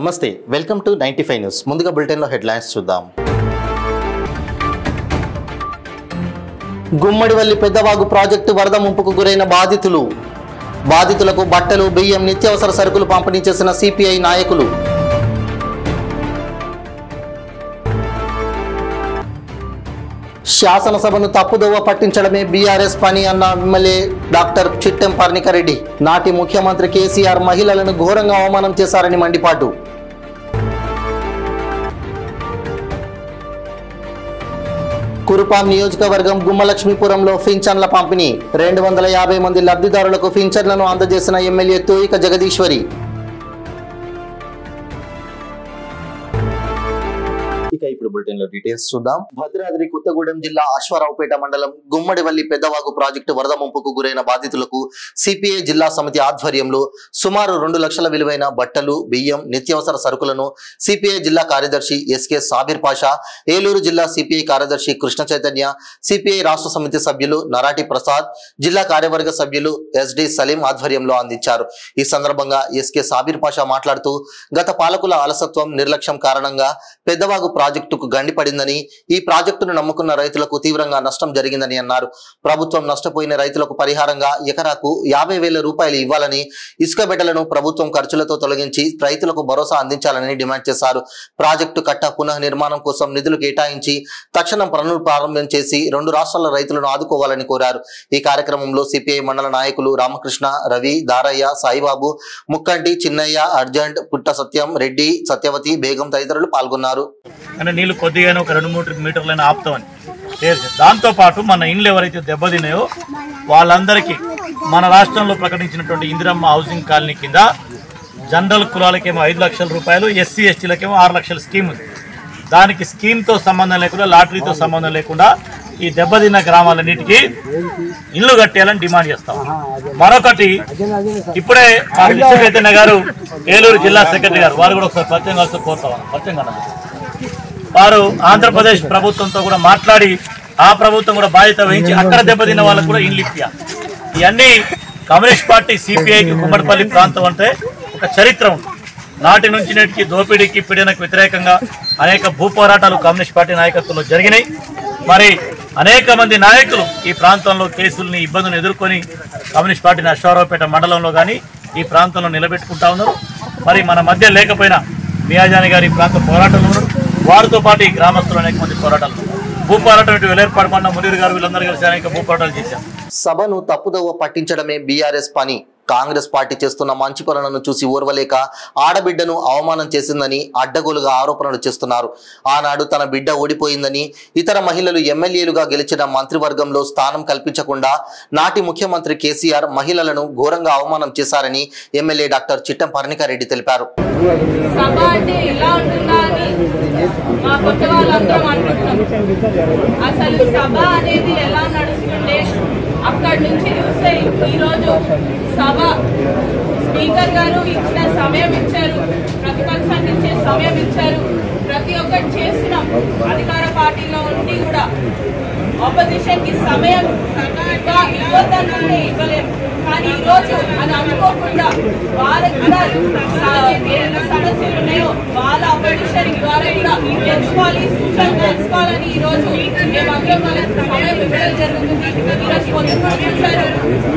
నమస్తే, welcome to 95 news. ముందుగా బులెటిన్లో హెడ్లైన్స్ చూద్దాం. గుమ్మడివల్లి పెద్దవాగు ప్రాజెక్టు వరద ముంపుకు గురైన బాధితులకు బట్టలు, బియ్యం, నిత్యావసర సరుకులు పంపిణీ చేసిన సిపిఐ నాయకులు. శాసనసభను తప్పుదోవ పట్టించడమే బీఆర్ఎస్ పని అన్న ఎమ్మెల్యే డాక్టర్ చిట్టెం పర్ణికారెడ్డి. నాటి ముఖ్యమంత్రి కేసీఆర్ మహిళలను ఘోరంగా అవమానం చేశారని మండిపాటు. కురుపాం నియోజకవర్గం గుమ్మలక్ష్మీపురంలో పింఛన్ల పంపిణీ. 250 మంది లబ్ధిదారులకు పింఛన్లను అందజేసిన ఎమ్మెల్యే తోయిక జగదీశ్వరి. ఇప్పుడు బులెటిన్ లో డీటెయిల్స్ చూద్దాం. భద్రాద్రి కొత్తగూడెం జిల్లా అశ్వారావుపేట మండలం గుమ్మడివల్లి పెద్దవాగు ప్రాజెక్టు వరద ముంపుకు గురైన బాధితులకు సిపిఐ జిల్లా సమితి ఆధ్వర్యంలో సుమారు 2 లక్షల విలువైన బట్టలు, బియ్యం, నిత్యావసర సరుకులను సిపిఐ జిల్లా కార్యదర్శి ఎస్కే సాబిర్ పాషా, ఏలూరు జిల్లా సిపిఐ కార్యదర్శి కృష్ణ చైతన్య, సిపిఐ రాష్ట్ర సమితి సభ్యులు నరాటి ప్రసాద్, జిల్లా కార్యవర్గ సభ్యులు ఎస్డి సలీం ఆధ్వర్యంలో అందించారు. ఈ సందర్భంగా ఎస్కే సాబిర్ పాషా మాట్లాడుతూ, గత పాలకుల అలసత్వం, నిర్లక్ష్యం కారణంగా పెద్దవాగు ప్రాజెక్టుకు గండిపడిందని, ఈ ప్రాజెక్టును నమ్ముకున్న రైతులకు తీవ్రంగా నష్టం జరిగిందని అన్నారు. ప్రభుత్వం నష్టపోయిన రైతులకు పరిహారంగా ఎకరాకు 50,000 రూపాయలు ఇవ్వాలని, ఇసుక బెడ్డలను ప్రభుత్వం ఖర్చులతో తొలగించి రైతులకు భరోసా అందించాలని డిమాండ్ చేశారు. ప్రాజెక్టు కట్ట పునః నిర్మాణం కోసం నిధులు కేటాయించి తక్షణం పనులు ప్రారంభం చేసి 2 రాష్ట్రాల రైతులను ఆదుకోవాలని కోరారు. ఈ కార్యక్రమంలో సిపిఐ మండల నాయకులు రామకృష్ణ, రవి, దారయ్య, సాయిబాబు, ముక్కంటి, చిన్నయ్య, అర్జెంట్, పుట్ట సత్యం, రెడ్డి, సత్యవతి, బేగం తదితరులు పాల్గొన్నారు. నీళ్లు కొద్దిగానే ఒక 2-3 మీటర్లైనా ఆపుతామని. దాంతోపాటు మన ఇండ్లు ఎవరైతే దెబ్బతిన్నాయో వాళ్ళందరికీ మన రాష్ట్రంలో ప్రకటించినటువంటి ఇందిరమ్మ హౌసింగ్ కాలనీ కింద జనరల్ కులాలకేమో 5 లక్షల రూపాయలు, ఎస్సీ ఎస్టీలకేమో 6 లక్షల స్కీమ్ ఉంది. దానికి స్కీమ్తో సంబంధం లేకుండా, లాటరీతో సంబంధం లేకుండా ఈ దెబ్బతిన్న గ్రామాలన్నిటికీ ఇల్లు కట్టేయాలని డిమాండ్ చేస్తాం. మరొకటి, ఇప్పుడే చైతన్య గారు, ఏలూరు జిల్లా సెక్రటరీ గారు, వారు కూడా ఒకసారి పరిచయం కలిసి కోరుతాం. పరిచయం కదా, వారు ఆంధ్రప్రదేశ్ ప్రభుత్వంతో కూడా మాట్లాడి ఆ ప్రభుత్వం కూడా బాధ్యత వహించి అక్కడ దెబ్బతిన్న వాళ్ళకు కూడా ఇండ్లు ఇప్పియాలి. ఇవన్నీ కమ్యూనిస్ట్ పార్టీ సిపిఐకి గుమ్మడిపల్లి ప్రాంతం అంటే ఒక చరిత్ర ఉంది. నాటి నుంచి నేటికి దోపిడీకి, పీడనకు వ్యతిరేకంగా అనేక భూ పోరాటాలు కమ్యూనిస్ట్ పార్టీ నాయకత్వంలో జరిగినాయి. మరి అనేక మంది నాయకులు ఈ ప్రాంతంలో కేసుల్ని, ఇబ్బందులను ఎదుర్కొని కమ్యూనిస్ట్ పార్టీని అశ్వారావుపేట మండలంలో కానీ ఈ ప్రాంతంలో నిలబెట్టుకుంటా ఉన్నారు. మరి మన మధ్య లేకపోయినా మియాజాని గారి ప్రాంత పోరాటంలో ఉన్నారు. వారితో పాటు ఈ గ్రామస్తులు అనేక మంది పోరాటాలు, భూ పోరాటం వేలేర్పాడుకున్న మునీర్ గారు, వీళ్ళందరూ కలిసి అనేక భూ పోరాటాలు చేశారు. సభను తప్పుదోవ పట్టించడమే బీఆర్ఎస్ పని. కాంగ్రెస్ పార్టీ చేస్తున్న మంచి పనులను చూసి ఓర్వలేక ఆడబిడ్డను అవమానం చేసిందని అడ్డగోలుగా ఆరోపణలు చేస్తున్నారు. ఆనాడు తన బిడ్డ ఓడిపోయిందని, ఇతర మహిళలు ఎమ్మెల్యేలుగా గెలిచిన మంత్రివర్గంలో స్థానం కల్పించకుండా నాటి ముఖ్యమంత్రి కేసీఆర్ మహిళలను ఘోరంగా అవమానం చేశారని ఎమ్మెల్యే డాక్టర్ చిట్టెం పర్ణికారెడ్డి తెలిపారు. అక్కడి నుంచి చూస్తే ఈరోజు సభ స్పీకర్ గారు ఇచ్చిన సమయం ఇచ్చారు, ప్రతిపక్షానికి ఇచ్చే సమయం ఇచ్చారు. ప్రతి ఒక్కటి చేసిన అధికార పార్టీలో ఉండి కూడా ఆపోజిషన్ కి సమయం ఇవ్వద్దనంటే ఇవ్వలేము. కానీ ఈరోజు అది అనుకోకుండా వాళ్ళకి కూడా ఏదైనా సమస్యలు ఉన్నాయో వాళ్ళ ఆపోజిషన్ ద్వారా కూడా తెలుసుకోవాలి, సూచనలు తెలుసుకోవాలని ఈరోజు మేమందరం వాళ్ళకి సమయం ఇవ్వడం జరుగుతుంది. ఈరోజు పొద్దున్న చూశారు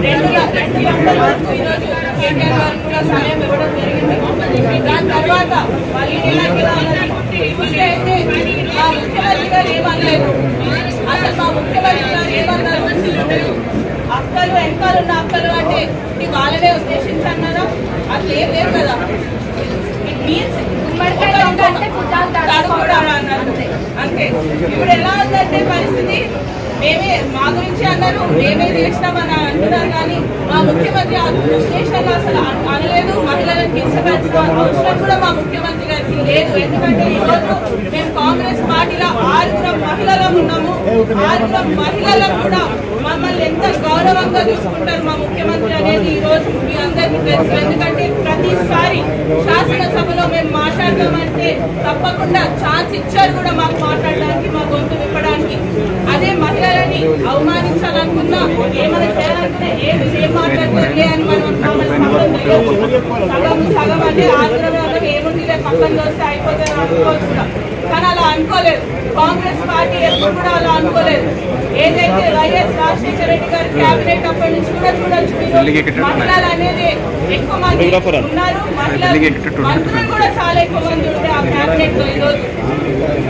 2 గంటల వరకు ఈరోజు కేటీఆర్ గారు కూడా సమయం ఇవ్వడం జరిగింది. దాని తర్వాత మళ్ళీ అయితే మా ముఖ్యమంత్రి గారు ఏమనలేదు. అసలు మా ముఖ్యమంత్రి గారు ఏమన్నారు, అక్కలు వెనకాలన్న అక్కలు అంటే ఇది వాళ్ళనే ఉద్దేశించి అన్నారా? అట్లా ఏం లేదు కదా. ఇట్ మీన్స్ అంతే. ఇప్పుడు ఎలా ఉందంటే పరిస్థితి, మేమే మా గురించి అన్నారు, మేమే చేసినామని అంటున్నారు. కానీ మా ముఖ్యమంత్రి ఆ ఉద్దేశాలు అసలు అనలేదు. మహిళలను కించపరిచిన అవసరం కూడా మా ముఖ్యమంత్రి గారికి లేదు. ఎందుకంటే ఈరోజు మేము కాంగ్రెస్ పార్టీలో 6 మహిళలు ఉన్నాము. 6 మహిళలకు కూడా మమ్మల్ని ఎంత గౌరవంగా చూసుకుంటారు మా ముఖ్యమంత్రి అనేది ఈ రోజు మీ అందరికీ తెలుసు. ఎందుకంటే ప్రతిసారి శాసనసభలో మేము మాట్లాడదామంటే తప్పకుండా ఛాన్స్ ఇచ్చారు కూడా మాకు మాట్లాడడానికి, మా గొంతు విప్పడానికి. అదే మహిళలని అవమానించాలనుకున్నా, ఏమైనా చేయాలనుకున్నా ఏం మాట్లాడుతుంది అని మనం సగం అంటే 6 ఏముంది పక్కన వస్తే అయిపోతుంది అనుకోవచ్చు కూడా, కానీ అలా అనుకోలేదు. కాంగ్రెస్ పార్టీ ఎప్పుడు కూడా అలా అనుకోలేదు. ఏదైతే వైఎస్ రాజశేఖర రెడ్డి గారి క్యాబినెట్ అప్పటి నుంచి కూడా చూడొచ్చు, మహిళలు అనేది ఎక్కువ మంది ఉన్నారు, మంత్రులు కూడా చాలా ఎక్కువ మంది ఉంటే ఆ క్యాబినెట్ లో. ఈరోజు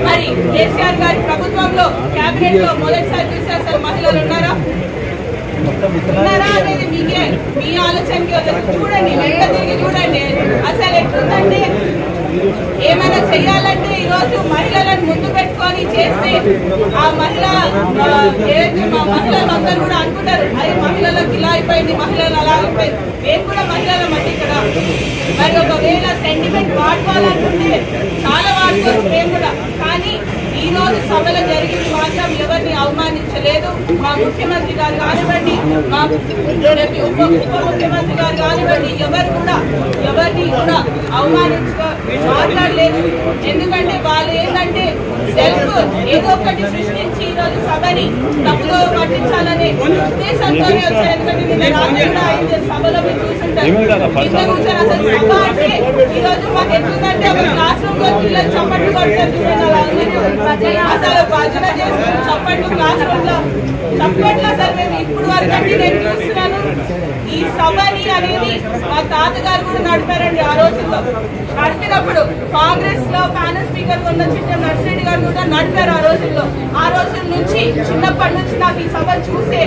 మరి కేసీఆర్ గారి ప్రభుత్వంలో క్యాబినెట్ లో మొదటిసారి చూస్తే అసలు మహిళలు ఉన్నారా అనేది మీకే మీ ఆలోచనకి చూడండి, వెంట తిరిగి చూడండి. అసలు ఎట్లుందంటే ఏమైనా చెయ్యాలంటే ఈరోజు మహిళలను ముందు పెట్టుకొని చేస్తే ఆ మహిళ ఏదైతే మా మహిళలందరూ కూడా అనుకుంటారు, అది మహిళలకు ఇలా అయిపోయింది, మహిళలు అలా అయిపోయింది. మేము కూడా మహిళల మధ్య ఇక్కడ మరి ఒకవేళ సెంటిమెంట్ వాడుకోవాలనుకుంటే చాలా వాడుకోవచ్చు మేము కూడా. కానీ ఈ రోజు సభలో జరిగింది మాత్రం ఎవరిని అవమానించలేదు. మా ముఖ్యమంత్రి గారు కానివ్వండి, మా ఉప ముఖ్యమంత్రి గారు కానివ్వండి, ఎవరిని కూడా మాట్లాడలేదు. ఎందుకంటే వాళ్ళు ఏంటంటే సెల్ఫ్ ఏదో ఒకటి సృష్టించి ఈ రోజు సభని తప్పులో పట్టించాలనే ఉద్దేశంతోనే వచ్చారు. ఎందుకంటే నిన్న రాత్రి కూడా అయితే సభలో మీరు చూసుంటారు, కింద కూర్చొని అసలు సభ అంటే ఈ రోజు మాకు ఎట్లుందంటే ఒక క్లాస్ రూమ్ లో పిల్లలు చప్పట్లు కొడతారు చూడండి, అలా అసలు భజన చేసుకుని చప్పట్లు క్లాస్ రూమ్ లో చప్పట్లు. అసలు మేము ఇప్పుడు వరకు అంటే నేను చూస్తున్నాను ఈ సభని అనేది మా తాతగారు కూడా నడిపారండి. ఆ రోజుల్లో నడిపినప్పుడు కాంగ్రెస్ లో ప్యానల్ స్పీకర్ ఉన్న చిట్టెం నర్సిరెడ్డి గారు కూడా నడిపారు ఆ రోజుల్లో. ఆ రోజుల నుంచి చిన్నప్పటి నుంచి నాకు ఈ సభ చూసే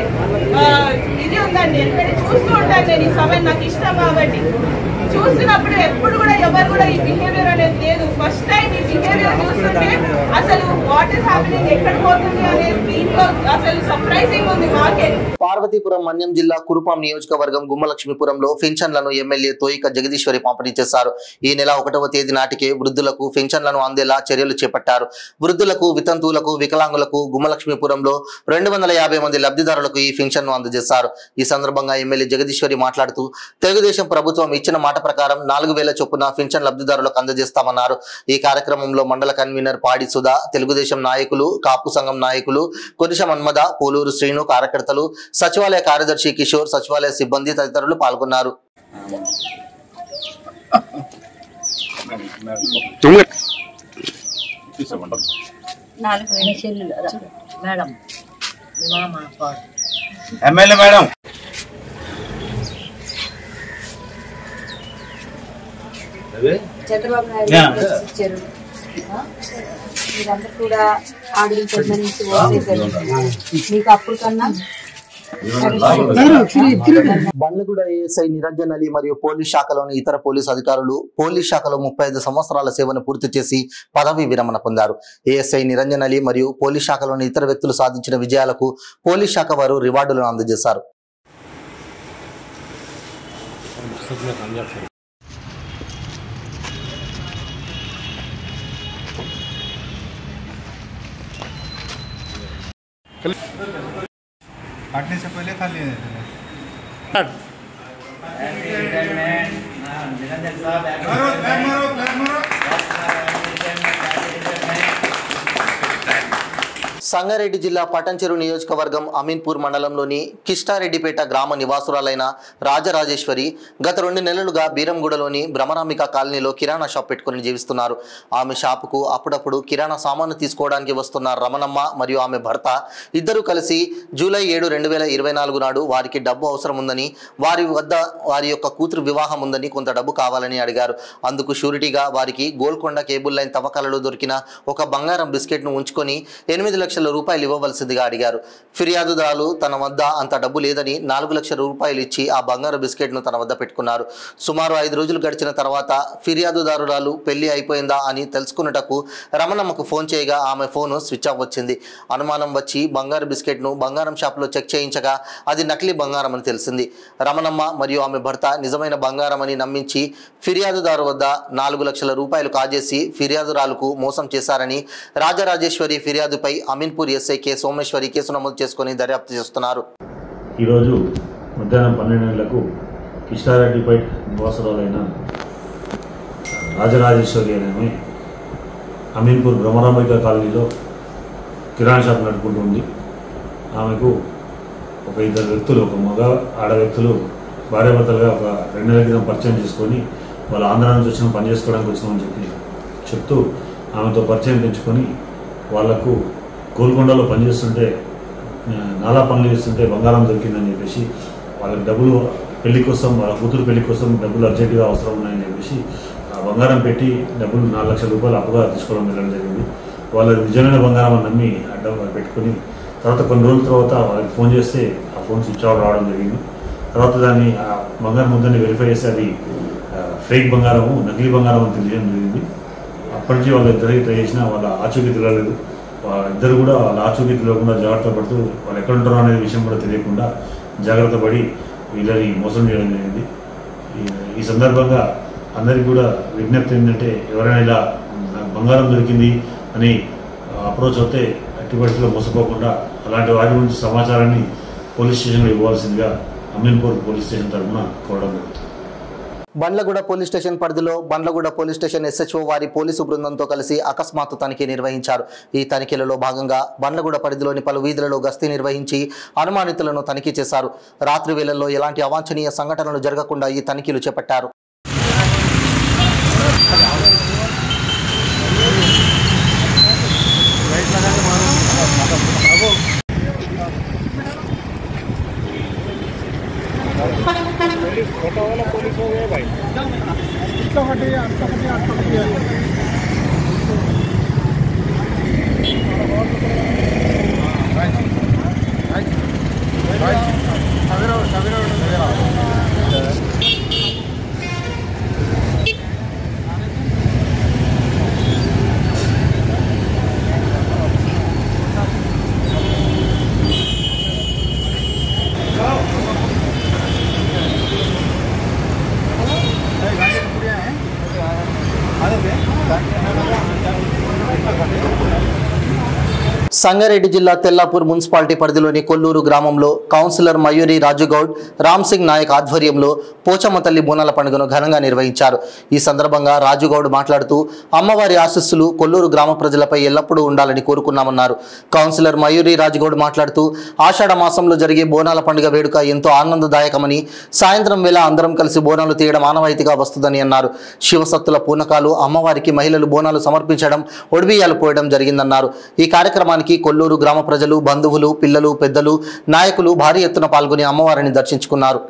ఇది ఉందండి. ఎందుకంటే చూస్తూ ఉంటాను నేను ఈ సభ, నాకు ఇష్టం కాబట్టి. చూస్తున్నప్పుడు ఎప్పుడు కూడా ఎవరు కూడా ఈ బిహేవియర్ అనేది లేదు. ఫస్ట్ టైం ఈ బిహేవియర్ చూస్తుంటే అసలు వాట్ ఈస్ హ్యాపెనింగ్, ఎక్కడ పోతుంది అనేది దీంట్లో అసలు సర్ప్రైజింగ్ ఉంది మాకే. పార్వతీపురం మన్యం జిల్లా కురుపాం నియోజకవర్గం గుమ్మలక్ష్మీపురంలో పెన్షన్లను ఎమ్మెల్యే తోయిక జగదీశ్వరి పంపిణీ చేశారు. ఈ నెల 1వ తేదీ నాటికే వృద్ధులకు పెన్షన్లను అందేలా చర్యలు చేపట్టారు. వృద్ధులకు, వితంతువులకు, వికలాంగులకు గుమ్మలక్ష్మీపురంలో 250 మంది లబ్ధిదారులకు ఈ పెన్షన్ను అందజేశారు. ఈ సందర్భంగా ఎమ్మెల్యే జగదీశ్వరి మాట్లాడుతూ తెలుగుదేశం ప్రభుత్వం ఇచ్చిన మాట ప్రకారం 4000 చొప్పున పెన్షన్ లబ్ధిదారులకు అందజేస్తామన్నారు. ఈ కార్యక్రమంలో మండల కన్వీనర్ పాడి సుధా, తెలుగుదేశం నాయకులు, కాపు సంఘం నాయకులు కొనిష మన్మద, పోలూరు శ్రీను, కార్యకర్తలు, సచివాలయ కార్యదర్శి కిషోర్, సచివాలయ సిబ్బంది తదితరులు పాల్గొన్నారు. ఎమ్మెల్యే మేడం చంద్రబాబు నాయుడు ఇచ్చారు. మీరందరూ కూడా ఆడిన నుంచి ఓటేశారు. మీకు అప్పుడు కన్నా బండ్లగూడ ఏఎస్ఐ నిరంజన్ అలీ మరియు పోలీస్ శాఖలోని ఇతర పోలీస్ అధికారులు పోలీస్ శాఖలో 35 సంవత్సరాల సేవను పూర్తి చేసి పదవి విరమణ పొందారు. ఏఎస్ఐ నిరంజన్ అలీ మరియు పోలీస్ శాఖలోని ఇతర వ్యక్తులు సాధించిన విజయాలకు పోలీస్ శాఖ వారు రివార్డులను అందజేశారు. काटने से पहले खा लिए సంగారెడ్డి జిల్లా పటంచెరు నియోజకవర్గం అమీన్పూర్ మండలంలోని కిష్టారెడ్డిపేట గ్రామ నివాసురాలైన రాజరాజేశ్వరి గత 2 నెలలుగా బీరంగూడలోని భ్రమరాంబిక కాలనీలో కిరాణా షాప్ పెట్టుకుని జీవిస్తున్నారు. ఆమె షాపుకు అప్పుడప్పుడు కిరాణా సామాను తీసుకోవడానికి వస్తున్న రమణమ్మ మరియు ఆమె భర్త ఇద్దరు కలిసి జూలై 7, 2024 నాడు వారికి డబ్బు అవసరం ఉందని, వారి వద్ద వారి యొక్క కూతురు వివాహం ఉందని కొంత డబ్బు కావాలని అడిగారు. అందుకు షూరిటీగా వారికి గోల్కొండ కేబుల్ లైన్ తవ్వకాలలో దొరికిన ఒక బంగారం బిస్కెట్ను ఉంచుకొని 8 లక్షల రూపాయలు ఇవ్వవలసిందిగా అడిగారు. ఫిర్యాదుదారులు తన వద్ద అంత డబ్బు లేదని 4 లక్షల రూపాయలు ఇచ్చి ఆ బంగారు బిస్కెట్ను తన వద్ద పెట్టుకున్నారు. సుమారు 5 రోజులు గడిచిన తర్వాత ఫిర్యాదుదారురాలు పెళ్లి అయిపోయిందా అని తెలుసుకున్నటకు రమణమ్మకు ఫోన్ చేయగా ఆమె ఫోను స్విచ్ ఆఫ్ వచ్చింది. అనుమానం వచ్చి బంగారు బిస్కెట్ను బంగారం షాప్లో చెక్ చేయించగా అది నకిలీ బంగారం అని తెలిసింది. రమణమ్మ మరియు ఆమె భర్త నిజమైన బంగారం అని నమ్మించి ఫిర్యాదుదారు వద్ద 4 లక్షల రూపాయలు కాజేసి ఫిర్యాదురాలకు మోసం చేశారని రాజరాజేశ్వరి ఫిర్యాదుపై Ameenpur SI K Someshwari case నమోదు చేసుకుని దర్యాప్తు చేస్తున్నారు. ఈరోజు మధ్యాహ్నం 12 గంటలకు కిష్టారెడ్డిపేట నివాసురాలైన రాజరాజేశ్వరి అనే అమీన్పూర్ భ్రమరాంబిక కాలనీలో కిరాణా షాప్ నడుపుకుంటుంది. ఆమెకు ఒక 2 వ్యక్తులు, ఒక మగ ఆడ వ్యక్తులు భార్యాభర్తలుగా ఒక 2 నెలల క్రితం పరిచయం చేసుకొని వాళ్ళు ఆంధ్ర నుంచి వచ్చిన పని చేసుకోవడానికి వచ్చినామని చెప్తూ ఆమెతో పరిచయం పెంచుకొని వాళ్లకు గోల్కొండలో పనిచేస్తుంటే నాలా పనులు చేస్తుంటే బంగారం దొరికిందని చెప్పేసి వాళ్ళకి డబ్బులు పెళ్లి కోసం వాళ్ళ కూతురు పెళ్లి కోసం డబ్బులు అర్జెంటుగా అవసరం ఉన్నాయని చెప్పేసి ఆ బంగారం పెట్టి డబ్బులు 4 లక్షల రూపాయలు అప్పుగా తీసుకోవడం వెళ్ళడం జరిగింది. వాళ్ళ నిజమైన బంగారం అని నమ్మి అడ్డం పెట్టుకుని తర్వాత కొన్ని రోజుల తర్వాత వాళ్ళకి ఫోన్ చేస్తే ఆ ఫోన్ స్విచ్ ఆఫ్ రావడం జరిగింది. తర్వాత దాన్ని ఆ బంగారం ముద్దని వెరిఫై చేస్తే అది ఫేక్ బంగారము, నకిలీ బంగారం అని తెలియడం జరిగింది. అప్పటి నుంచి వాళ్ళు ఇద్దరికి ట్రై చేసినా వాళ్ళ ఆచూకీ తెలియలేదు. ఇద్దరు కూడా వాళ్ళ ఆచూకీ తెలియకుండా జాగ్రత్త పడుతూ వాళ్ళు ఎక్కడ ఉంటారో అనే విషయం కూడా తెలియకుండా జాగ్రత్త పడి వీళ్ళని మోసం చేయడం జరిగింది. ఈ సందర్భంగా అందరికీ కూడా విజ్ఞప్తి ఏంటంటే ఎవరైనా ఇలా బంగారం దొరికింది అని అప్రోచ్ అవుతే ఎట్టి పరిస్థితుల్లో మోసపోకుండా అలాంటి వాటి గురించి సమాచారాన్ని పోలీస్ స్టేషన్లో ఇవ్వాల్సిందిగా అమీన్పూర్ పోలీస్ స్టేషన్ తరఫున కోరడం జరుగుతుంది. బండ్లగూడ పోలీస్ స్టేషన్ పరిధిలో బండ్లగూడ పోలీస్ స్టేషన్ SHO వారి పోలీసు బృందంతో కలిసి అకస్మాత్తు తనిఖీ నిర్వహించారు. ఈ తనిఖీలలో భాగంగా బండ్లగూడ పరిధిలోని పలు వీధులలో గస్తీ నిర్వహించి అనుమానితులను తనిఖీ చేశారు. రాత్రి వేళల్లో ఎలాంటి అవాంఛనీయ సంఘటనలు జరగకుండా ఈ తనిఖీలు చేపట్టారు. సంగారెడ్డి జిల్లా తెల్లాపూర్ మున్సిపాలిటీ పరిధిలోని కొల్లూరు గ్రామంలో కౌన్సిలర్ మయూరి రాజుగౌడ్, రామ్ సింగ్ నాయక్ ఆధ్వర్యంలో పోచమ్మ తల్లి బోనాల పండుగను ఘనంగా నిర్వహించారు. ఈ సందర్భంగా రాజుగౌడ్ మాట్లాడుతూ అమ్మవారి ఆశీస్సులు కొల్లూరు గ్రామ ప్రజలపై ఎల్లప్పుడూ ఉండాలని కోరుకున్నామన్నారు. కౌన్సిలర్ మయూరి రాజుగౌడ్ మాట్లాడుతూ ఆషాఢ మాసంలో జరిగే బోనాల పండుగ వేడుక ఎంతో ఆనందదాయకమని, సాయంత్రం వేళ అందరం కలిసి బోనాలు తీయడం ఆనవాయితీగా వస్తుందని అన్నారు. శివసత్తుల పూనకాలు, అమ్మవారికి మహిళలు బోనాలు సమర్పించడం, ఒడిబియ్యాలు పోయడం జరిగిందన్నారు. ఈ కార్యక్రమానికి కొల్లూరు గ్రామ ప్రజలు, బంధువులు, పిల్లలు, పెద్దలు, నాయకులు భారీ ఎత్తున పాల్గొని అమ్మవారిని దర్శించుకున్నారు.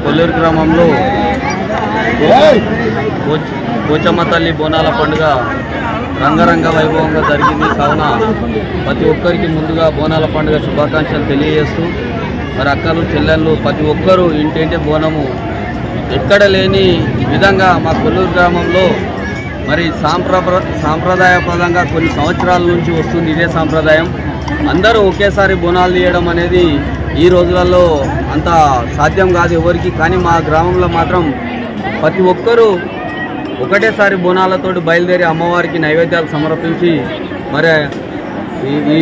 కొల్లూరు గ్రామంలో పోచమ్మ తల్లి బోనాల పండుగ రంగరంగ వైభవంగా జరిగింది. కావున ప్రతి ఒక్కరికి ముందుగా బోనాల పండుగ శుభాకాంక్షలు తెలియజేస్తూ మరి అక్కలు, చెల్లెళ్ళు ప్రతి ఒక్కరూ ఇంటింటి బోనము ఎక్కడ లేని విధంగా మా కొల్లూరు గ్రామంలో మరి సాంప్రదాయపరంగా కొన్ని సంవత్సరాల నుంచి వస్తుంది ఇదే సాంప్రదాయం. అందరూ ఒకేసారి బోనాలు తీయడం అనేది ఈ రోజులలో అంత సాధ్యం కాదు ఎవరికి. కానీ మా గ్రామంలో మాత్రం ప్రతి ఒక్కరూ ఒకటేసారి బోనాలతోటి బయలుదేరి అమ్మవారికి నైవేద్యాలు సమర్పించి మరి ఈ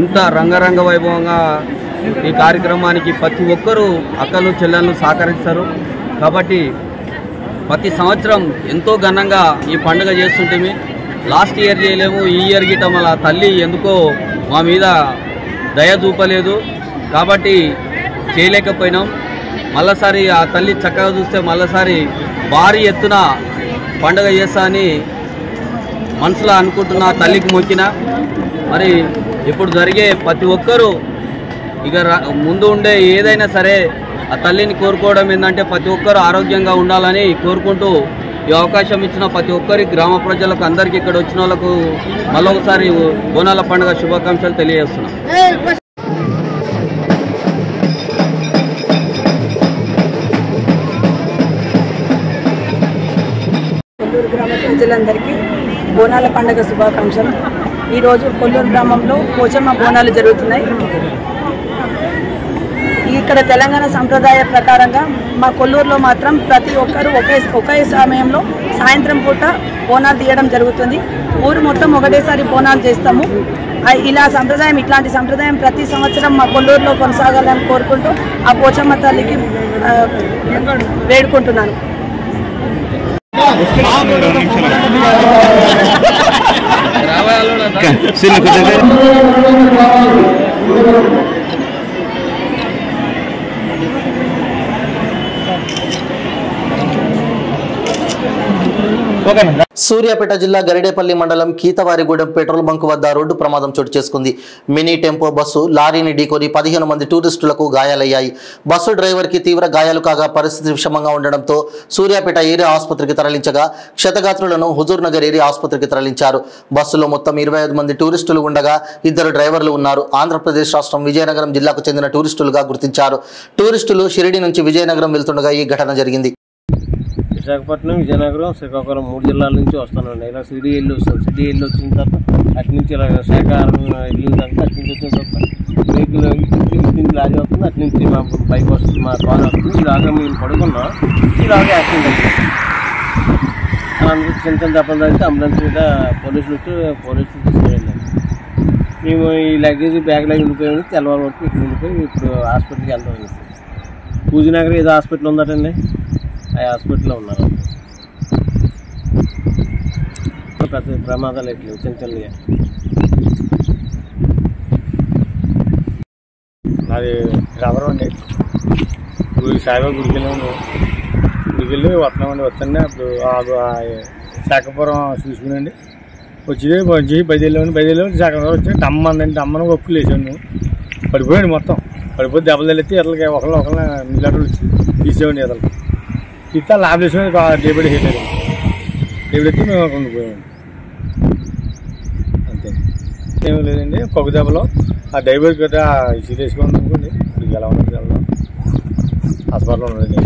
ఇంత రంగరంగ వైభవంగా ఈ కార్యక్రమానికి ప్రతి ఒక్కరూ అక్కలు, చెల్లెళ్ళు సహకరిస్తారు. కాబట్టి ప్రతి సంవత్సరం ఎంతో ఘనంగా ఈ పండుగ చేస్తుంటే లాస్ట్ ఇయర్ చేయలేము, ఈ ఇయర్ గిట్ట మళ్ళా తల్లి ఎందుకో మా మీద దయ చూపలేదు కాబట్టి చేయలేకపోయినాం. మళ్ళీసారి ఆ తల్లి చక్కగా చూస్తే మళ్ళీసారి భారీ ఎత్తున పండుగ చేస్తా అని మనసులో అనుకుంటున్న తల్లికి మొక్కిన. మరి ఇప్పుడు జరిగే ప్రతి ఒక్కరూ ఇక ముందు ఉండే ఏదైనా సరే ఆ తల్లిని కోరుకోవడం ఏంటంటే ప్రతి ఒక్కరు ఆరోగ్యంగా ఉండాలని కోరుకుంటూ ఈ అవకాశం ఇచ్చిన ప్రతి ఒక్కరి గ్రామ ప్రజలకు అందరికీ ఇక్కడ వచ్చిన వాళ్ళకు మళ్ళొకసారి బోనాల పండుగ శుభాకాంక్షలు తెలియజేస్తున్నాం. కొల్లూరు గ్రామ ప్రజలందరికీ బోనాల పండుగ శుభాకాంక్షలు. ఈరోజు కొల్లూరు గ్రామంలో పోచమ్మ బోనాలు జరుగుతున్నాయి. ఇక్కడ తెలంగాణ సంప్రదాయ ప్రకారంగా మా కొల్లూరులో మాత్రం ప్రతి ఒక్కరూ ఒకే సమయంలో సాయంత్రం పూట బోనాలు తీయడం జరుగుతుంది. ఊరు మొత్తం ఒకటేసారి బోనాలు చేస్తాము. ఇట్లాంటి సంప్రదాయం ప్రతి సంవత్సరం మా కొల్లూరులో కొనసాగాలని కోరుకుంటూ ఆ పోచమ్మ తల్లికి వేడుకుంటున్నాను. సూర్యాపేట జిల్లా గరిడేపల్లి మండలం కీతవారిగూడెం పెట్రోల్ బంక్ వద్ద రోడ్డు ప్రమాదం చోటు చేసుకుంది. మినీ టెంపో బస్సు లారీని ఢీకొని 15 మంది టూరిస్టులకు గాయాలయ్యాయి. బస్సు డ్రైవర్కి తీవ్ర గాయాలు కాగా పరిస్థితి విషమంగా ఉండడంతో సూర్యాపేట ఏరియా ఆసుపత్రికి తరలించగా క్షతగాత్రులను హుజూర్ నగర్ ఏరియా ఆసుపత్రికి తరలించారు. బస్సులో మొత్తం 25 మంది టూరిస్టులు ఉండగా 2 డ్రైవర్లు ఉన్నారు. ఆంధ్రప్రదేశ్ రాష్ట్రం విజయనగరం జిల్లాకు చెందిన టూరిస్టులుగా గుర్తించారు. టూరిస్టులు షిరిడి నుంచి విజయనగరం వెళ్తుండగా ఈ ఘటన జరిగింది. విశాఖపట్నం, విజయనగరం, శ్రీకాకుళం 3 జిల్లాల నుంచి వస్తానండి. ఇలా సిడి వెళ్ళి వస్తాను. సిడి వెళ్ళి వచ్చిన తర్వాత అటు నుంచి ఇలా శాఖాహారం వెళ్ళిన తర్వాత అటు నుంచి వచ్చిన తర్వాత వెహికల్ నుంచి లారీ వస్తుంది. అటు నుంచి మా బైక్ వస్తుంది, మా కార్ వస్తుంది. ఇలాగా మేము పడుకున్నాం. ఇలాగే యాక్సిడెంట్ అయింది. చిన్న చిన్న దెబ్బలు అయితే అంబులెన్స్ మీద పోలీసులు తీసుకెళ్ళండి. మేము ఈ లగేజ్ బ్యాగ్ లాగా ఉండిపోయాము. తెల్లవారు వరకు ఇక్కడ ఉండిపోయి ఇప్పుడు హాస్పిటల్కి వెళ్తాం. పూజనగర్ ఏదో హాస్పిటల్ ఉందటండి, ఆ హాస్పిటల్లో ఉన్నారు. పెద్ద ప్రమాదాలు ఎట్లేవు, చిన్న చిన్నగా. అది రవరం అండి. సాయిబాబా గుడికి వెళ్ళి వస్తున్నామండి. వస్తుండే అప్పుడు శాఖపురం చూసుకునండి వచ్చి బయలుదేరి శాఖపురం వచ్చి డమ్మని ఒప్పులు వేసాను. పడిపోయాడు మొత్తం. పడిపోయి దెబ్బలు తెలిస్తే ఇతలకి ఒకళ్ళని మిల్లర్లు వచ్చి తీసేవండి. ఇతలకి తీస్తే లాభ వేసుకుని డేబడి హెయిట్ డేబడి మేము ఉండిపోయామండి. అంతే, ఏమీ లేదండి. పొగ దెబ్బలో ఆ డైవర్ గట్రా ఇసి వేసుకుని అనుకోండి. ఇక ఎలా ఉన్నది వెళ్దాం, హాస్పిటల్లో ఉన్నది.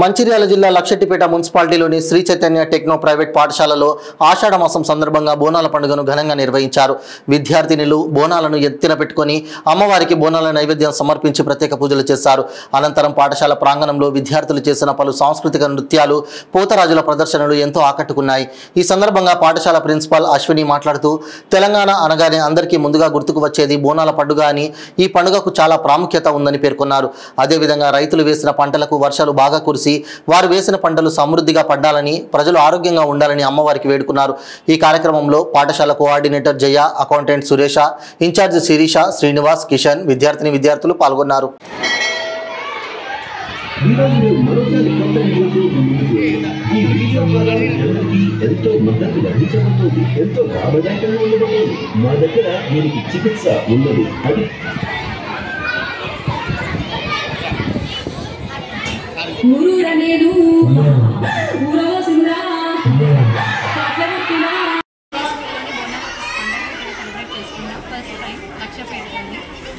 మంచిర్యాల జిల్లా లక్షెట్టిపేట మున్సిపాలిటీలోని శ్రీ చైతన్య టెక్నో ప్రైవేట్ పాఠశాలలో ఆషాఢ మాసం సందర్భంగా బోనాల పండుగను ఘనంగా నిర్వహించారు. విద్యార్థినులు బోనాలను ఎత్తిన పెట్టుకుని అమ్మవారికి బోనాల నైవేద్యం సమర్పించి ప్రత్యేక పూజలు చేశారు. అనంతరం పాఠశాల ప్రాంగణంలో విద్యార్థులు చేసిన పలు సాంస్కృతిక నృత్యాలు, పోతరాజుల ప్రదర్శనలు ఎంతో ఆకట్టుకున్నాయి. ఈ సందర్భంగా పాఠశాల ప్రిన్సిపాల్ అశ్విని మాట్లాడుతూ, తెలంగాణ అనగానే అందరికీ ముందుగా గుర్తుకు వచ్చేది బోనాల పండుగ అని, ఈ పండుగకు చాలా ప్రాముఖ్యత ఉందని పేర్కొన్నారు. అదేవిధంగా రైతులు వేసిన పంటలకు వర్షాలు బాగా కురిసి వారు వేసిన పంటలు సమృద్ధిగా పండాలని, ప్రజలు ఆరోగ్యంగా ఉండాలని అమ్మవారికి వేడుకున్నారు. ఈ కార్యక్రమంలో పాఠశాల కోఆర్డినేటర్ జయ, అకౌంటెంట్ సురేష, ఇన్ఛార్జ్ శిరీష, శ్రీనివాస్, కిషన్, విద్యార్థులు పాల్గొన్నారు.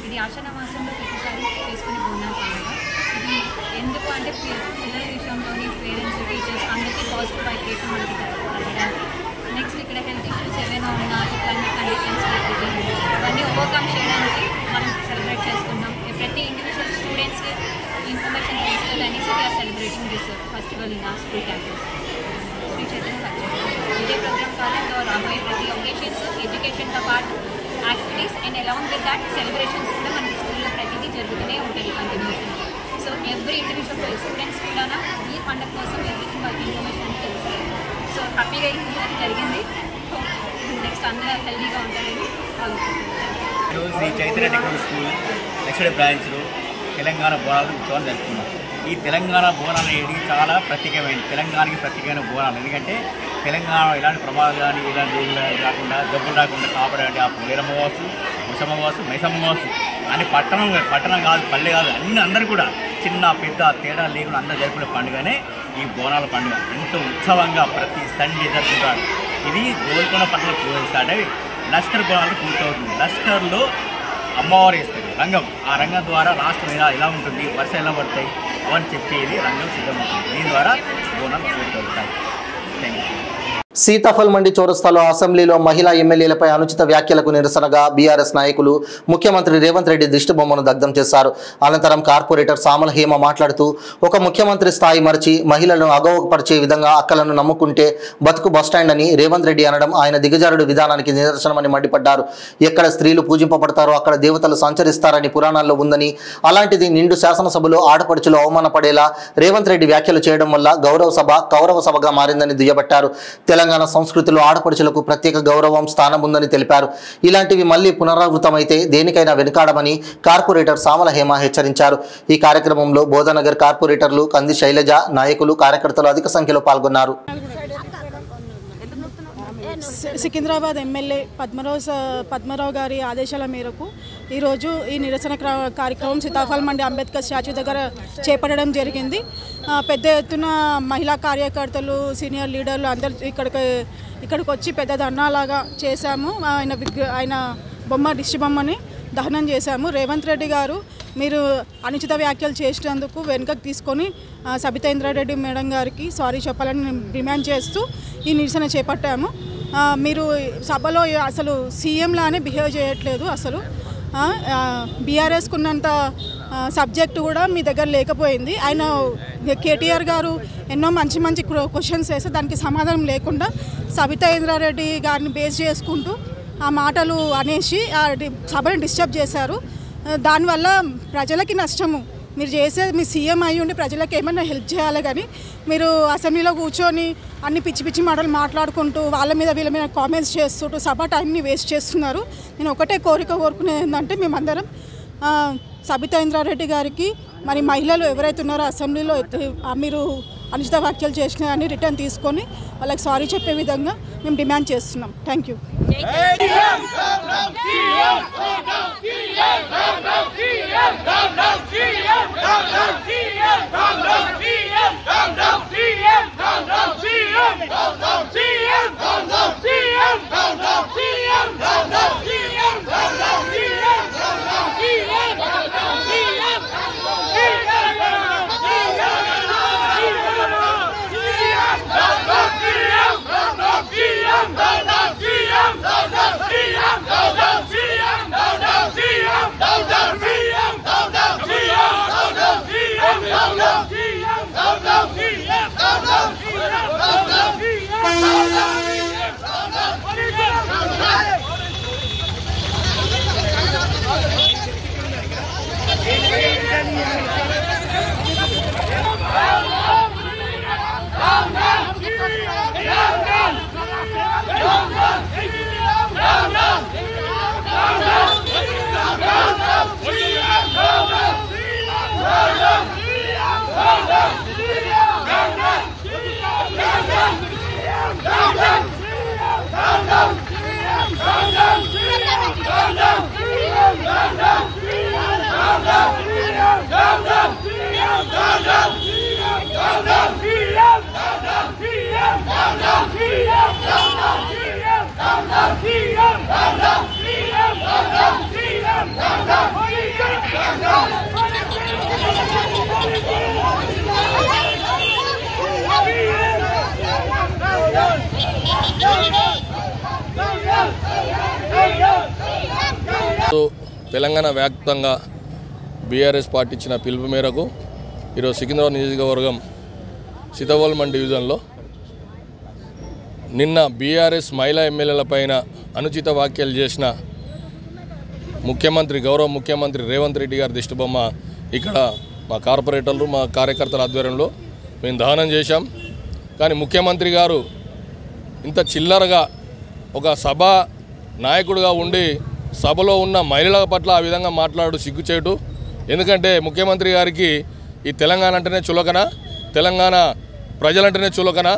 ఇది ఆషాఢ మాసంలో ప్రతిసారి చేసుకునే బోనాల పండుగ. ఇది ఎందుకు అంటే పిల్లల విషయంలోని పేరెంట్స్, టీచర్స్ అందరికీ పాజిటివ్ వైబ్రేషన్ మనకి కలగడానికి. నెక్స్ట్ ఇక్కడ హెల్త్ ఇష్యూస్ ఏమైనా ఉన్నా, క్లైమేట్ కండిషన్స్ ఇవన్నీ ఓవర్కమ్ చేయడానికి మనం సెలబ్రేట్ చేసుకుంటాం. ప్రతి ఇండివిజువల్ స్టూడెంట్స్కి ఇన్ఫర్మేషన్ తెలుస్తుంది అనేసి we are celebrating this festival in a school campus. Shri Chaitanya ఇదే ప్రోగ్రామ్ ద్వారా ఇంకా రాబోయే ప్రతి ఒకేషన్స్ ఎడ్యుకేషన్తో పాటు activities and along with that celebrations కూడా మనకి స్కూల్లో ప్రతిదీ జరుగుతూనే ఉంటుంది continuation. So every individual students కూడా ఈ పండుగ కోసం ఎవ్రీథింగ్ వాళ్ళకి ఇన్ఫర్మేషన్ తెలుస్తుంది. సో హ్యాపీగా ఇది జరిగింది. నెక్స్ట్ అందరూ హెల్దీగా ఉంటారని ఈరోజు Shri Chaitanya techno school next బ్రాంచ్లో తెలంగాణ బోనాలు ఉత్సవాలు జరుపుకున్నాం. ఈ తెలంగాణ బోనాలు అనేది చాలా ప్రత్యేకమైనది, తెలంగాణకి ప్రత్యేకమైన బోనాలు. ఎందుకంటే తెలంగాణ ఇలాంటి ప్రమాదాలు కానీ ఇలాంటి రాకుండా, జబ్బులు రాకుండా కాపాడే ఆ వీరమ్మవాసు, ముసమ్మవాసు, మైసమ్మవాసు అని పట్టణం కాదు, పల్లె కాదు, అందరూ కూడా చిన్న పెద్ద తేడా లేకుండా అందరూ జరుపుకునే పండుగనే ఈ బోనాల పండుగ. ఎంతో ఉత్సవంగా ప్రతి సండే జరుపుకుంటారు. ఇది గోల్కొండ పట్టణంలో స్టార్ట్ అయ్యి లష్కర్ బోనాలు పూర్తవుతుంది. లష్కర్లో అమ్మవారు వేస్తారు రంగం. ఆ రంగం ద్వారా రాష్ట్రం ఎలా ఉంటుంది, వర్షం ఎలా పడతాయి అని చెప్పేది రంగం సిద్ధమవుతుంది. దీని ద్వారా బోనాలు పూర్తవుతాయి. Thank you. సీతాఫల్ మండి చౌరస్తాలో అసెంబ్లీలో మహిళా ఎమ్మెల్యేలపై అనుచిత వ్యాఖ్యలకు నిరసనగా బీఆర్ఎస్ నాయకులు ముఖ్యమంత్రి రేవంత్ రెడ్డి దిష్టిబొమ్మను దగ్ధం చేశారు. అనంతరం కార్పొరేటర్ సామల హేమ మాట్లాడుతూ ఒక ముఖ్యమంత్రి స్థాయి మరిచి మహిళలను అగౌరవపరిచే విధంగా అక్కలను నమ్ముకుంటే బతుకు బస్టాండ్ అని రేవంత్ రెడ్డి అనడం ఆయన దిగజారుడు విధానానికి నిదర్శనమని మండిపడ్డారు. ఎక్కడ స్త్రీలు పూజింపబడతారో అక్కడ దేవతలు సంచరిస్తారని పురాణాల్లో ఉందని, అలాంటిది నిండు శాసనసభలో ఆడపడుచులు అవమానపడేలా రేవంత్ రెడ్డి వ్యాఖ్యలు చేయడం వల్ల కౌరవ సభగా మారిందని దుయ్యబట్టారు. తెలంగాణ సంస్కృతిలో ఆడపడుచులకు ప్రత్యేక గౌరవం స్థానం ఉందని తెలిపారు. ఇలాంటివి మళ్లీ పునరావృతమైతే దేనికైనా వెనుకాడమని కార్పొరేటర్ సామల హేమ హెచ్చరించారు. ఈ కార్యక్రమంలో బోధనగర్ కార్పొరేటర్లు కంది శైలజ, నాయకులు, కార్యకర్తలు అధిక సంఖ్యలో పాల్గొన్నారు. సికింద్రాబాద్ ఎమ్మెల్యే పద్మరావు గారి ఆదేశాల మేరకు ఈరోజు ఈ నిరసన కార్యక్రమం సీతాఫల్ మండి అంబేద్కర్ స్టాచ్యూ దగ్గర చేపట్టడం జరిగింది. పెద్ద ఎత్తున మహిళా కార్యకర్తలు, సీనియర్ లీడర్లు అందరు ఇక్కడికి వచ్చి పెద్ద ధర్నాలాగా చేశాము. ఆయన దిష్టి బొమ్మని దహనం చేశాము. రేవంత్ రెడ్డి గారు మీరు అనుచిత వ్యాఖ్యలు చేసినందుకు వెనుకకు తీసుకొని సబితా ఇంద్రారెడ్డి మేడం గారికి సారీ చెప్పాలని డిమాండ్ చేస్తూ ఈ నిరసన చేపట్టాము. మీరు సభలో అసలు సీఎంలానే బిహేవ్ చేయట్లేదు. అసలు బీఆర్ఎస్కు ఉన్నంత సబ్జెక్టు కూడా మీ దగ్గర లేకపోయింది. ఆయన కేటీఆర్ గారు ఎన్నో మంచి క్వశ్చన్స్ వేస్తే దానికి సమాధానం లేకుండా సబితా ఇంద్రారెడ్డి గారిని బేస్ చేసుకుంటూ ఆ మాటలు అనేసి సభను డిస్టర్బ్ చేశారు. దానివల్ల ప్రజలకి నష్టము. మీరు మీ సీఎం అయ్యి ఉండి ప్రజలకు ఏమైనా హెల్ప్ చేయాలి, కానీ మీరు అసెంబ్లీలో కూర్చొని అన్ని పిచ్చి మాటలు మాట్లాడుకుంటూ వీళ్ళ మీద కామెంట్స్ చేస్తుంటూ సభ టైంని వేస్ట్ చేస్తున్నారు. నేను ఒకటే కోరుకునేది ఏంటంటే మేమందరం సబితా ఇంద్రారెడ్డి గారికి మరి మహిళలు ఎవరైతే ఉన్నారో అసెంబ్లీలో మీరు అనుచిత వ్యాఖ్యలు చేసినాయని రిటర్న్ తీసుకొని వాళ్ళకి సారీ చెప్పే విధంగా మేము డిమాండ్ చేస్తున్నాం. Thank you. తెలంగాణ వ్యాప్తంగా బీఆర్ఎస్ పార్టీ ఇచ్చిన పిలుపు మేరకు ఈరోజు సికింద్రాబాద్ నియోజకవర్గం సీతాఫల్ మండి డివిజన్లో నిన్న బీఆర్ఎస్ మహిళా ఎమ్మెల్యేల పైన అనుచిత వ్యాఖ్యలు చేసిన గౌరవ ముఖ్యమంత్రి రేవంత్ రెడ్డి గారి దిష్టిబొమ్మ ఇక్కడ మా కార్పొరేటర్లు, మా కార్యకర్తల ఆధ్వర్యంలో మేము దహనం చేశాం. కానీ ముఖ్యమంత్రి గారు ఇంత చిల్లరగా ఒక సభ నాయకుడిగా ఉండి సభలో ఉన్న మహిళల పట్ల ఆ విధంగా మాట్లాడు సిగ్గుచేటు. ఎందుకంటే ముఖ్యమంత్రి గారికి ఈ తెలంగాణ అంటేనే చులకన, తెలంగాణ ప్రజలంటేనే చులకన.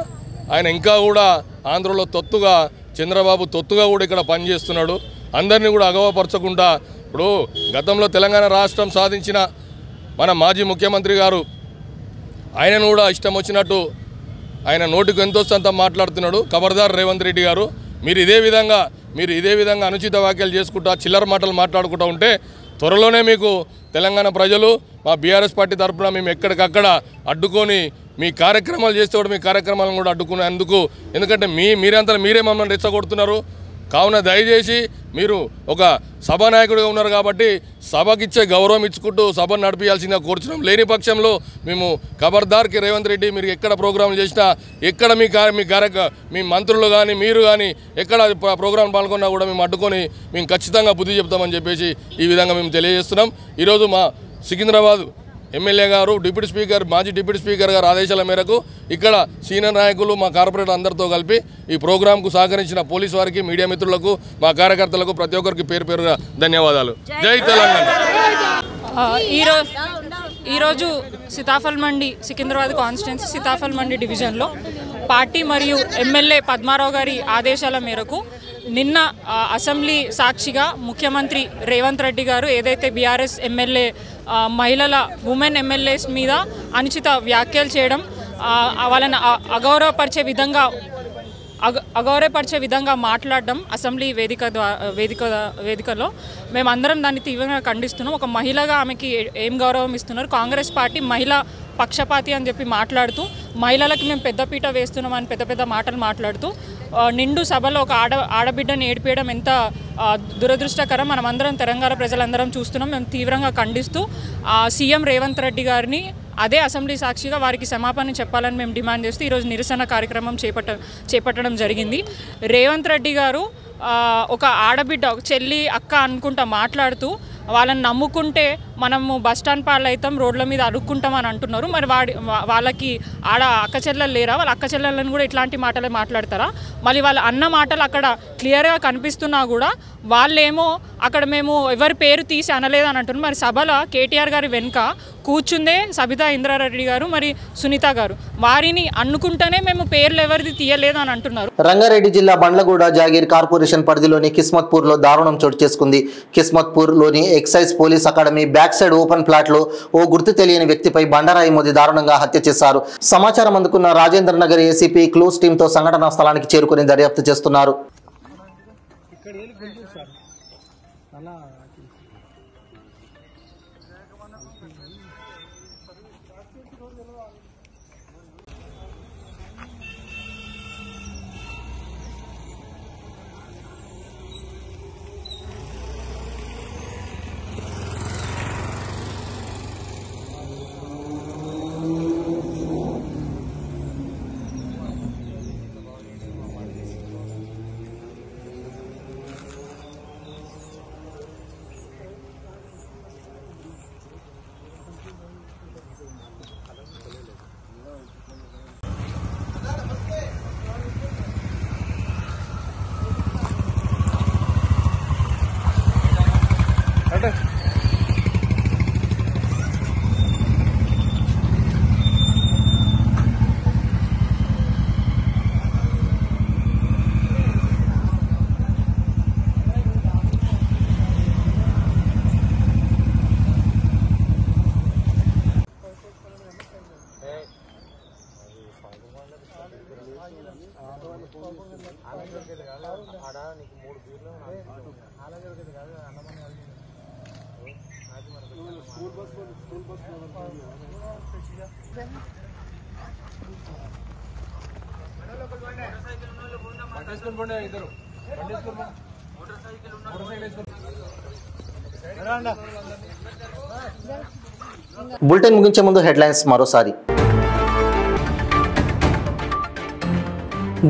ఆయన ఇంకా కూడా ఆంధ్రలో తొత్తుగా, చంద్రబాబు తొత్తుగా కూడా ఇక్కడ పనిచేస్తున్నాడు. అందరినీ కూడా అగౌరవపరచకుండా, ఇప్పుడు గతంలో తెలంగాణ రాష్ట్రం సాధించిన మన మాజీ ముఖ్యమంత్రి గారు ఆయనను కూడా ఇష్టం వచ్చినట్టు ఆయన నోటికి ఎంతోస్తంత మాట్లాడుతున్నాడు. ఖబర్దార్ రేవంత్ రెడ్డి గారు, మీరు ఇదే విధంగా అనుచిత వ్యాఖ్యలు చేసుకుంటా, చిల్లర మాటలు మాట్లాడుకుంటూ ఉంటే త్వరలోనే మీకు తెలంగాణ ప్రజలు మా బీఆర్ఎస్ పార్టీ తరఫున మేము ఎక్కడికక్కడ అడ్డుకొని మీ కార్యక్రమాలు చేస్తే కూడా మీ కార్యక్రమాలను కూడా అడ్డుకునేందుకు, ఎందుకంటే మీరంతా మీరే మమ్మల్ని రెచ్చగొడుతున్నారు. కావున దయచేసి మీరు ఒక సభానాయకుడిగా ఉన్నారు కాబట్టి సభకిచ్చే గౌరవం ఇచ్చుకుంటూ సభను నడిపించాల్సిందిగా కోరుచున్నాం. లేని పక్షంలో మేము ఖబర్దార్కి రేవంత్ రెడ్డి మీరు ఎక్కడ ప్రోగ్రాంలు చేసినా, ఎక్కడ మీ మంత్రులు కానీ మీరు కానీ ఎక్కడ ప్రోగ్రాం పాల్గొన్నా కూడా మేము అడ్డుకొని మేము ఖచ్చితంగా బుద్ధి చెప్తామని చెప్పేసి ఈ విధంగా మేము తెలియజేస్తున్నాం. ఈరోజు మా సికింద్రాబాద్ ఎమ్మెల్యే గారు మాజీ డిప్యూటీ స్పీకర్ గారు ఆదేశాల మేరకు ఇక్కడ సీనియర్ నాయకులు మా కార్పొరేటర్ అందరితో కలిపి ఈ ప్రోగ్రాంకు సహకరించిన పోలీసు వారికి, మీడియా మిత్రులకు, మా కార్యకర్తలకు ప్రతి ఒక్కరికి పేరు పేరుగా ధన్యవాదాలు. జై తెలంగాణ. ఈరోజు సీతాఫల్ మండి సికింద్రాబాద్ కాన్స్టిట్యున్సీ సీతాఫల్ మండి డివిజన్లో పార్టీ మరియు ఎమ్మెల్యే పద్మారావు గారి ఆదేశాల మేరకు నిన్న అసెంబ్లీ సాక్షిగా ముఖ్యమంత్రి రేవంత్ రెడ్డి గారు ఏదైతే బీఆర్ఎస్ ఎమ్మెల్యే మహిళల ఉమెన్ ఎమ్మెల్యేస్ మీద అనుచిత వ్యాఖ్యలు చేయడం, వాళ్ళని అగౌరవపరిచే విధంగా మాట్లాడడం అసెంబ్లీ వేదికలో మేమందరం దాన్ని తీవ్రంగా ఖండిస్తున్నాం. ఒక మహిళగా ఆమెకి ఏం గౌరవం ఇస్తున్నారు? కాంగ్రెస్ పార్టీ మహిళా పక్షపాతి అని చెప్పి మాట్లాడుతూ, మహిళలకు మేము పెద్దపీట వేస్తున్నామని పెద్ద మాటలు మాట్లాడుతూ నిండు సభలో ఒక ఆడబిడ్డని ఏడిపేయడం ఎంత దురదృష్టకరం. మనమందరం తెలంగాణ ప్రజలందరం చూస్తున్నాం. మేము తీవ్రంగా ఖండిస్తూ సీఎం రేవంత్ రెడ్డి గారిని అదే అసెంబ్లీ సాక్షిగా వారికి క్షమాపణ చెప్పాలని మేము డిమాండ్ చేస్తూ ఈరోజు నిరసన కార్యక్రమం చేపట్టడం జరిగింది. రేవంత్ రెడ్డి గారు ఒక ఆడబిడ్డ, ఒక చెల్లి, అక్క అనుకుంటా మాట్లాడుతూ వాళ్ళని నమ్ముకుంటే మనము బస్టాండ్ పాలు అవుతాం, రోడ్ల మీద అడుక్కుంటాం అని అంటున్నారు. మరి వాళ్ళకి అక్క చెల్లెలు లేరా? వాళ్ళ అక్క చెల్లెలను కూడా ఇట్లాంటి మాటలే మాట్లాడతారా? మళ్ళీ వాళ్ళ అన్న మాటలు అక్కడ క్లియర్గా కనిపిస్తున్నా కూడా వాళ్ళేమో అక్కడ మేము ఎవరి పేరు తీసి అనలేదని అంటున్నారు. మరి సభలో కేటీఆర్ గారి వెనుక కూర్చుందే సబితా ఇంద్రారెడ్డి గారు, మరి సునీత గారు, వారిని అనుకుంటేనే మేము పేర్లు ఎవరిది తీయలేదు అని అంటున్నారు. రంగారెడ్డి జిల్లా బండ్లగూడ జాగీర్ కార్పొరేషన్ పరిధిలోని కిస్మత్పూర్లో దారుణం చోటు చేసుకుంది. కిస్మత్పూర్లోని excise police academy back side open plot లో ఓ గుర్తు తెలియని వ్యక్తిపై బండరాయి మోది దారుణంగా హత్య చేశారు. సమాచారం అందుకున్న Rajendra Nagar ACP close team తో సంఘటనా స్థలానికి చేరుకుని దర్యాప్తు చేస్తున్నారు. బులెటిన్ ముగించే ముందు హెడ్లైన్స్ మరోసారి.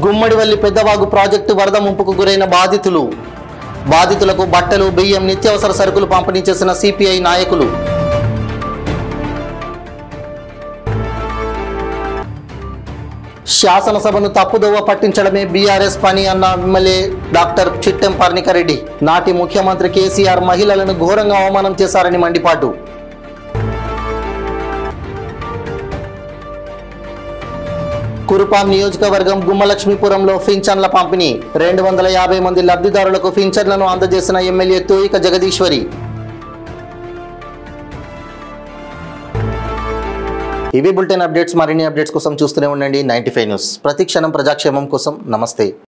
గుమ్మడివల్లి పెద్దవాగు ప్రాజెక్టు వరద ముంపుకు గురైన బాధితులకు బట్టలు, బియ్యం, నిత్యావసర సరుకులు పంపిణీ చేసిన సిపిఐ నాయకులు. శాసనసభను తప్పుదోవ పట్టించడమే బీఆర్ఎస్ పని అన్న ఎమ్మెల్యే డాక్టర్ చిట్టెం పర్ణికారెడ్డి. నాటి ముఖ్యమంత్రి కేసీఆర్ మహిళలను ఘోరంగా అవమానం చేశారని మండిపాటు. కురుపాం నియోజకవర్గం గుమ్మలక్ష్మీపురంలో పింఛన్ల పంపిణీ. 250 మంది లబ్ధిదారులకు పింఛన్లను అందజేసిన ఎమ్మెల్యే తోయిక జగదీశ్వరి. ఇవి బులెటిన్ అప్డేట్స్. మరిన్ని అప్డేట్స్ కోసం చూస్తూనే ఉండండి 95 న్యూస్. ప్రతి క్షణం ప్రజాక్షేమం కోసం. నమస్తే.